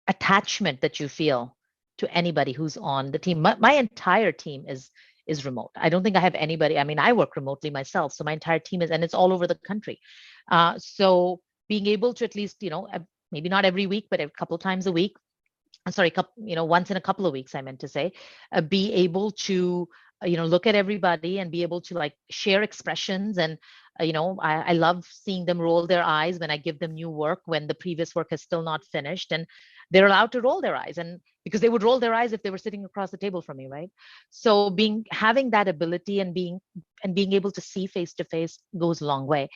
attachment that you feel to anybody who's on the team. My entire team is remote. I don't think I have anybody. I mean, I work remotely myself, so my entire team is, and it's all over the country. So being able to at least, maybe not every week, but a couple of times a week. Sorry, once in a couple of weeks, I meant to say, be able to look at everybody and be able to like share expressions. And I love seeing them roll their eyes when I give them new work, when the previous work is still not finished, and they're allowed to roll their eyes, and because they would roll their eyes if they were sitting across the table from me, right? So having that ability and being able to see face to face goes a long way.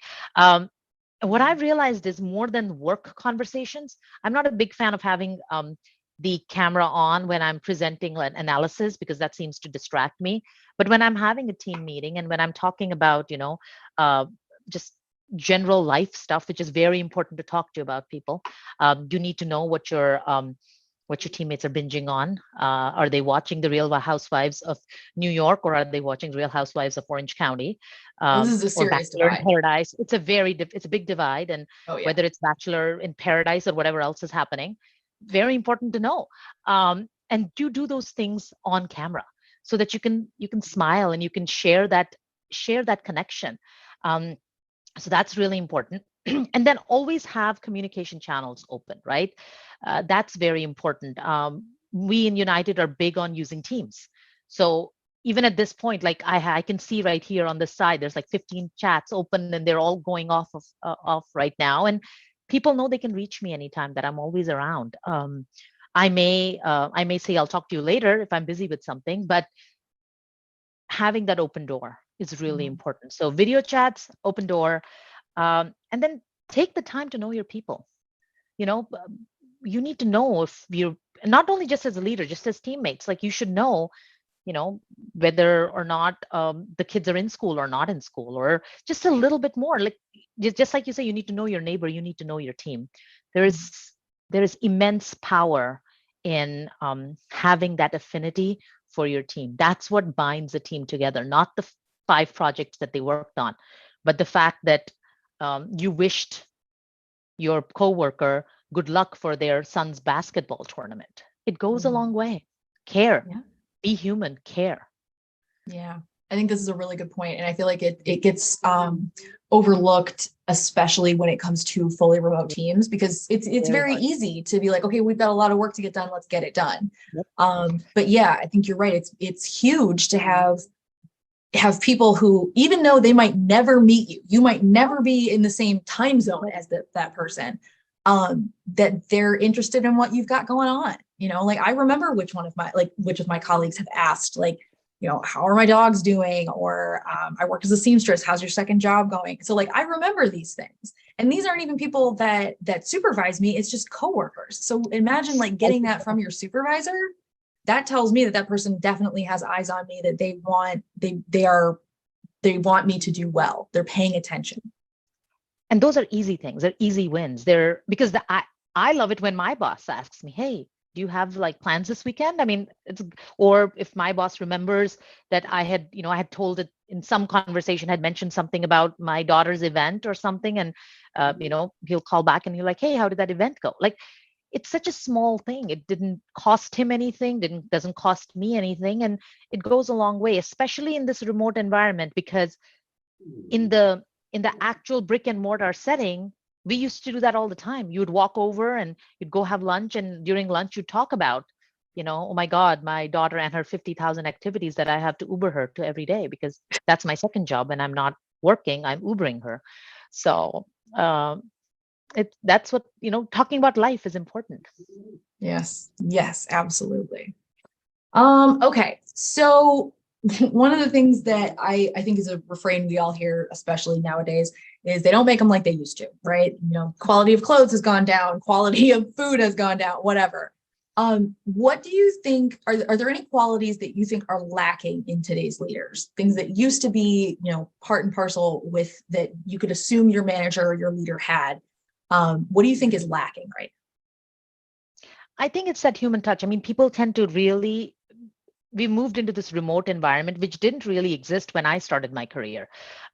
What I've realized is, more than work conversations, I'm not a big fan of having the camera on when I'm presenting an analysis, because that seems to distract me. But when I'm having a team meeting and when I'm talking about, just general life stuff, which is very important to talk to about people, you need to know what your teammates are binging on. Are they watching the Real Housewives of New York, or are they watching Real Housewives of Orange County? This is a Or serious Bachelor in divide. Paradise. It's a big divide, and Oh yeah. whether it's Bachelor in Paradise or whatever else is happening, very important to know. And do those things on camera so that you can smile and you can share that connection. So that's really important. And then always have communication channels open, right? That's very important. We in United are big on using Teams. So even at this point, like I can see right here on the side, there's like 15 chats open, and they're all going off right now. And people know they can reach me anytime, that I'm always around. I may say I'll talk to you later if I'm busy with something, but having that open door is really important. So video chats, open door, and then take the time to know your people. You need to know if you're not only just as a leader, just as teammates. Like, you should know, whether or not the kids are in school or not in school, or just a little bit more. Like, just like you say, you need to know your neighbor, you need to know your team. There is immense power in having that affinity for your team. That's what binds a team together, not the 5 projects that they worked on, but the fact that you wished your coworker good luck for their son's basketball tournament. It goes a long way. Care. Yeah. Be human. Care. Yeah, I think this is a really good point, and I feel like it gets overlooked, especially when it comes to fully remote teams, because it's very easy to be like, okay, we've got a lot of work to get done, let's get it done. Yep. But yeah, I think you're right. It's huge to have people who, even though they might never meet you, you might never be in the same time zone as that person, that they're interested in what you've got going on. Like, I remember which of my colleagues have asked, like, how are my dogs doing? Or I work as a seamstress. How's your second job going? So like, I remember these things, and these aren't even people that supervise me. It's just coworkers. So imagine like getting that from your supervisor. That tells me that person definitely has eyes on me, that they want me to do well. They're paying attention. And those are easy things. They're easy wins. Because I love it when my boss asks me, hey, do you have like plans this weekend? I mean, or if my boss remembers that I had told it in some conversation, had mentioned something about my daughter's event or something. And, he'll call back and he'll like, hey, how did that event go? Like, it's such a small thing. It didn't cost him anything, doesn't cost me anything. And it goes a long way, especially in this remote environment, because in the in the actual brick and mortar setting, we used to do that all the time. You would walk over and you'd go have lunch, and during lunch you'd talk about, oh my God, my daughter and her 50,000 activities that I have to Uber her to every day, because that's my second job and I'm not working, I'm Ubering her. So that's what, talking about life is important. Yes. Yes, absolutely. Okay. So one of the things that I think is a refrain we all hear, especially nowadays, is they don't make them like they used to, right? Quality of clothes has gone down, quality of food has gone down, whatever. What do you think, are there any qualities that you think are lacking in today's leaders? Things that used to be, part and parcel with that you could assume your manager or your leader had. What do you think is lacking right now? I think it's that human touch. I mean, people tend to really, we moved into this remote environment, which didn't really exist when I started my career.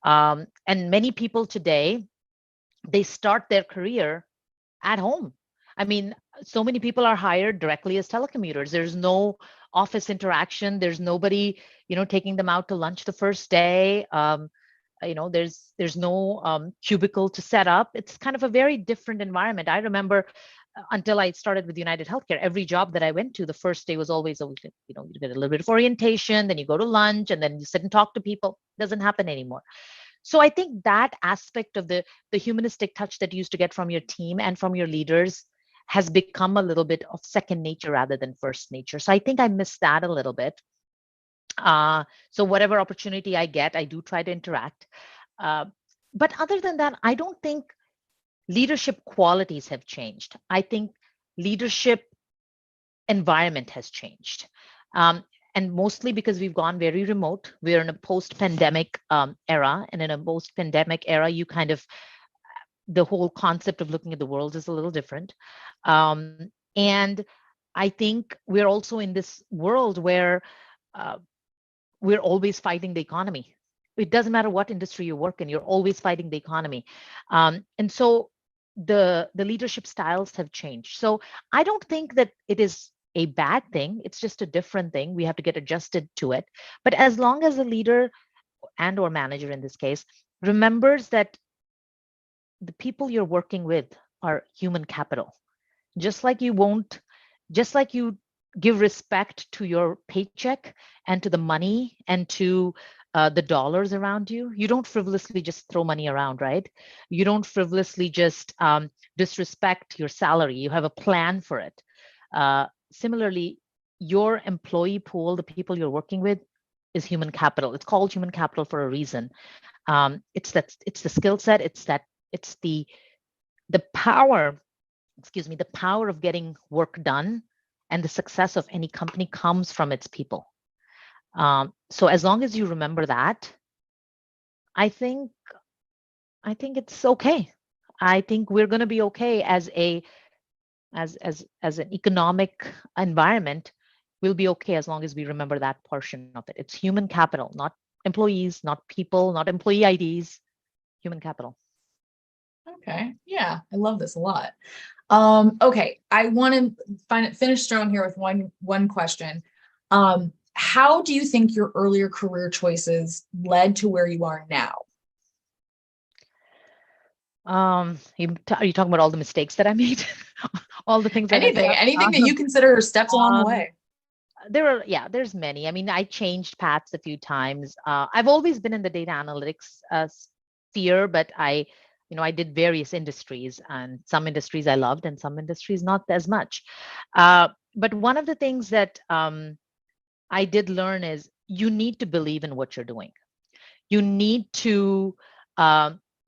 And many people today, they start their career at home. I mean, so many people are hired directly as telecommuters. There's no office interaction. There's nobody, taking them out to lunch the first day. There's no cubicle to set up. It's kind of a very different environment. I remember until I started with UnitedHealth Group, every job that I went to, the first day was always, you get a little bit of orientation, then you go to lunch, and then you sit and talk to people. It doesn't happen anymore. So I think that aspect of the humanistic touch that you used to get from your team and from your leaders has become a little bit of second nature rather than first nature. So I think I miss that a little bit. So whatever opportunity I get, I do try to interact. But other than that, I don't think leadership qualities have changed. I think leadership environment has changed. And mostly because we've gone very remote. We're in a post-pandemic era. And in a post-pandemic era, you kind of, the whole concept of looking at the world is a little different. And I think we're also in this world where we're always fighting the economy. It doesn't matter what industry you work in, you're always fighting the economy. And so the leadership styles have changed. So I don't think that it is a bad thing. It's just a different thing. We have to get adjusted to it. But as long as a leader and or manager in this case remembers that the people you're working with are human capital, just like you give respect to your paycheck and to the money and to the dollars around you. You don't frivolously just throw money around, right? You don't frivolously just disrespect your salary. You have a plan for it. Similarly, your employee pool, the people you're working with, is human capital. It's called human capital for a reason. It's the skill set. It's the power. The power of getting work done, and the success of any company comes from its people. So as long as you remember that, I think it's okay. I think we're going to be okay as an economic environment. We'll be okay as long as we remember that portion of it. It's human capital, not employees, not people, not employee IDs, human capital. Okay. Yeah, I love this a lot. Okay, I want to finish strong here with one question. How do you think your earlier career choices led to where you are now? Are you talking about all the mistakes that I made? All the things anything that you consider steps along the way? There's many. I mean, I changed paths a few times. I've always been in the data analytics sphere, but I did various industries, and some industries I loved and some industries not as much. But one of the things that I did learn is you need to believe in what you're doing. You need to,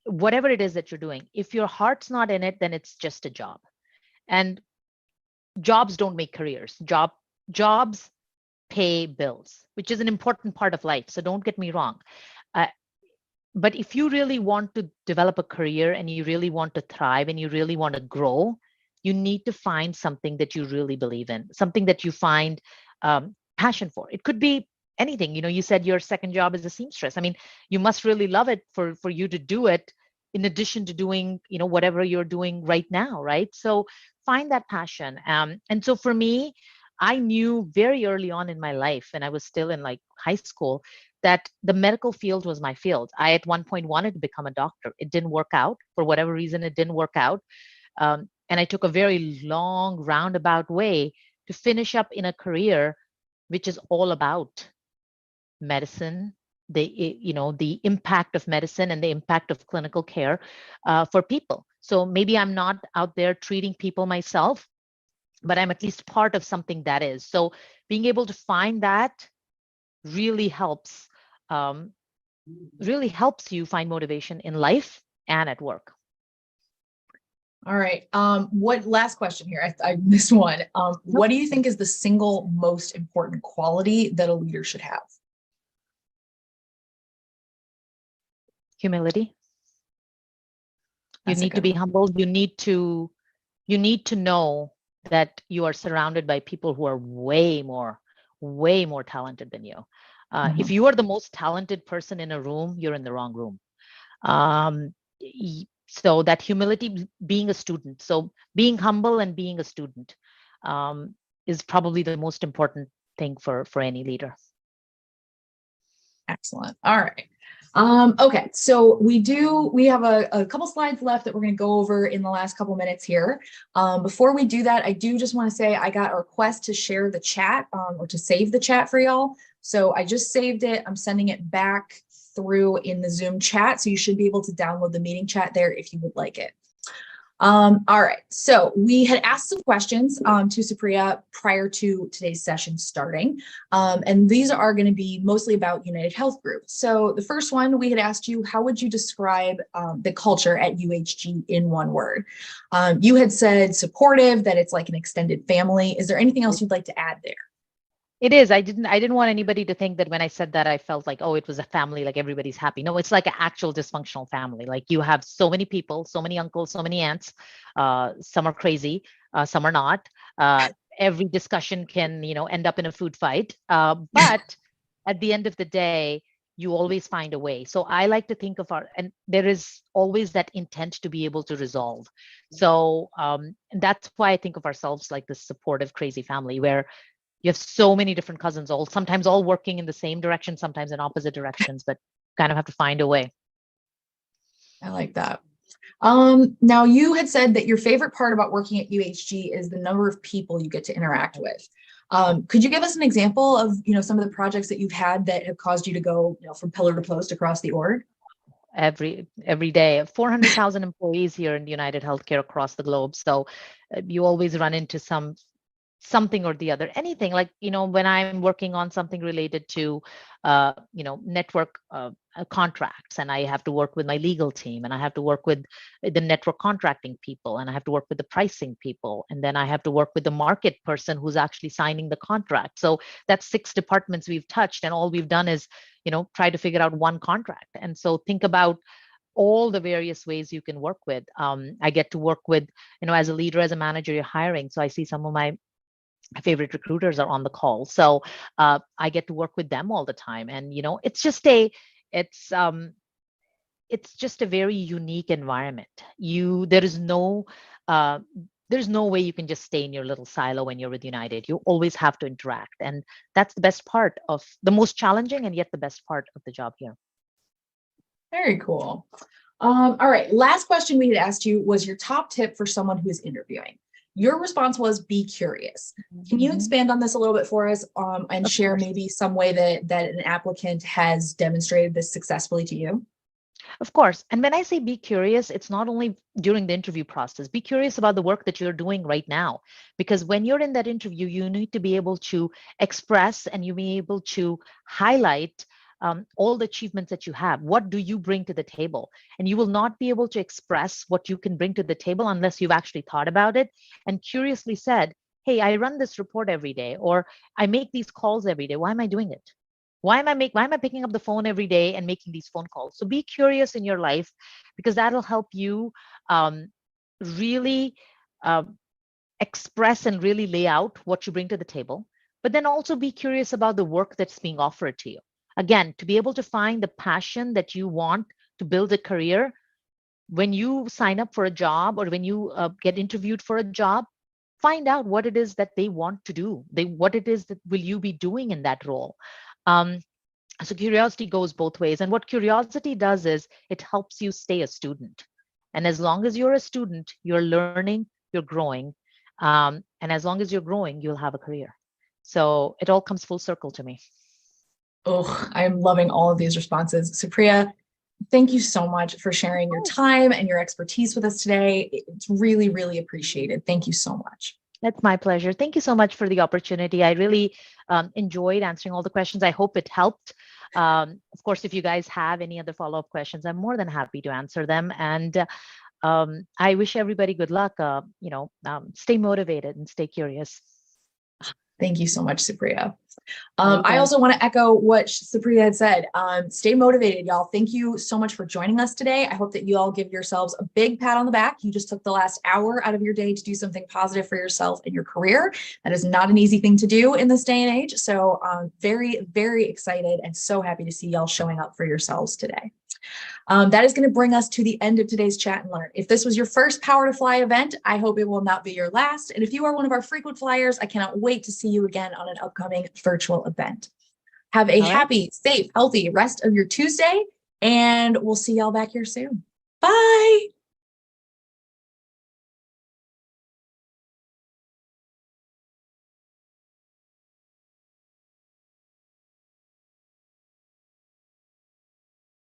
whatever it is that you're doing, if your heart's not in it, then it's just a job. And jobs don't make careers. Jobs pay bills, which is an important part of life. So don't get me wrong. But if you really want to develop a career and you really want to thrive and you really want to grow, you need to find something that you really believe in, something that you find passion for. It could be anything. You said your second job is a seamstress. I mean, you must really love it for you to do it in addition to doing, whatever you're doing right now, right? So find that passion. And so for me, I knew very early on in my life, and I was still in like high school, that the medical field was my field. I at one point wanted to become a doctor. It didn't work out. For whatever reason, it didn't work out. And I took a very long, roundabout way to finish up in a career which is all about medicine, the impact of medicine and the impact of clinical care for people. So maybe I'm not out there treating people myself, but I'm at least part of something that is. So being able to find that really helps, you find motivation in life and at work. All right. What last question here? I missed one. What do you think is the single most important quality that a leader should have? Humility. That's you need to be humble. You need to know that you are surrounded by people who are way more talented than you. If you are the most talented person in a room, you're in the wrong room. So that humility, being a student, so being humble and being a student is probably the most important thing for any leader. Excellent. All right. Okay, so we have a couple slides left that we're going to go over in the last couple minutes here. Before we do that, I do just want to say I got a request to share the chat or to save the chat for y'all. So I just saved it. I'm sending it back through in the Zoom chat. So you should be able to download the meeting chat there if you would like it. All right, so we had asked some questions to Suprea prior to today's session starting, and these are going to be mostly about UnitedHealth Group. So the first one, we had asked you, how would you describe the culture at UHG in one word? You had said supportive, that it's like an extended family. Is there anything else you'd like to add there? It is. I didn't want anybody to think that when I said that, I felt like, oh, it was a family, like everybody's happy. No, it's like an actual dysfunctional family. Like you have so many people, so many uncles, so many aunts. Some are crazy, some are not. Every discussion can, end up in a food fight. But at the end of the day, you always find a way. So I like to think of and there is always that intent to be able to resolve. So and that's why I think of ourselves like this supportive, crazy family where you have so many different cousins, sometimes all working in the same direction, sometimes in opposite directions, but kind of have to find a way. I like that. Now you had said that your favorite part about working at UHG is the number of people you get to interact with. Could you give us an example of, some of the projects that you've had that have caused you to go, from pillar to post across the org? Every day, 400,000 employees here in United Healthcare across the globe. So you always run into something or the other, anything like, when I'm working on something related to, network contracts, and I have to work with my legal team, and I have to work with the network contracting people, and I have to work with the pricing people, and then I have to work with the market person who's actually signing the contract. So that's 6 departments we've touched, and all we've done is, try to figure out one contract. And so think about all the various ways you can work with. I get to work with, as a leader, as a manager, you're hiring. So I see some of my favorite recruiters are on the call. So I get to work with them all the time. And, it's just a very unique environment. There's no way you can just stay in your little silo when you're with United. You always have to interact. And that's the best part of the most challenging and yet the best part of the job here. Very cool. All right. Last question we had asked you was your top tip for someone who is interviewing. Your response was be curious. Can you expand on this a little bit for us and share maybe some way that an applicant has demonstrated this successfully to you? Of course. And when I say be curious, it's not only during the interview process. Be curious about the work that you're doing right now. Because when you're in that interview, you need to be able to express and you be able to highlight all the achievements that you have. What do you bring to the table? And you will not be able to express what you can bring to the table unless you've actually thought about it and curiously said, hey, I run this report every day, or I make these calls every day. Why am I doing it? Why am I picking up the phone every day and making these phone calls? So be curious in your life, because that'll help you really express and really lay out what you bring to the table. But then also be curious about the work that's being offered to you. Again, to be able to find the passion that you want to build a career, when you sign up for a job or when you get interviewed for a job, find out what it is that they want to do. What it is that will you be doing in that role. So curiosity goes both ways. And what curiosity does is it helps you stay a student. And as long as you're a student, you're learning, you're growing. And as long as you're growing, you'll have a career. So it all comes full circle to me. Oh, I'm loving all of these responses. Supriya, thank you so much for sharing your time and your expertise with us today. It's really, really appreciated. Thank you so much. That's my pleasure. Thank you so much for the opportunity. I really enjoyed answering all the questions. I hope it helped. Of course, if you guys have any other follow-up questions, I'm more than happy to answer them. And I wish everybody good luck. Stay motivated and stay curious. Thank you so much, Supriya. I also want to echo what Suprea had said. Stay motivated, y'all. Thank you so much for joining us today. I hope that you all give yourselves a big pat on the back. You just took the last hour out of your day to do something positive for yourself and your career. That is not an easy thing to do in this day and age. So very, very excited and so happy to see y'all showing up for yourselves today. That is going to bring us to the end of today's Chat and Learn. If this was your first Power to Fly event, I hope it will not be your last. And if you are one of our frequent flyers, I cannot wait to see you again on an upcoming virtual event. Have a happy, safe, healthy rest of your Tuesday, and we'll see y'all back here soon. Bye.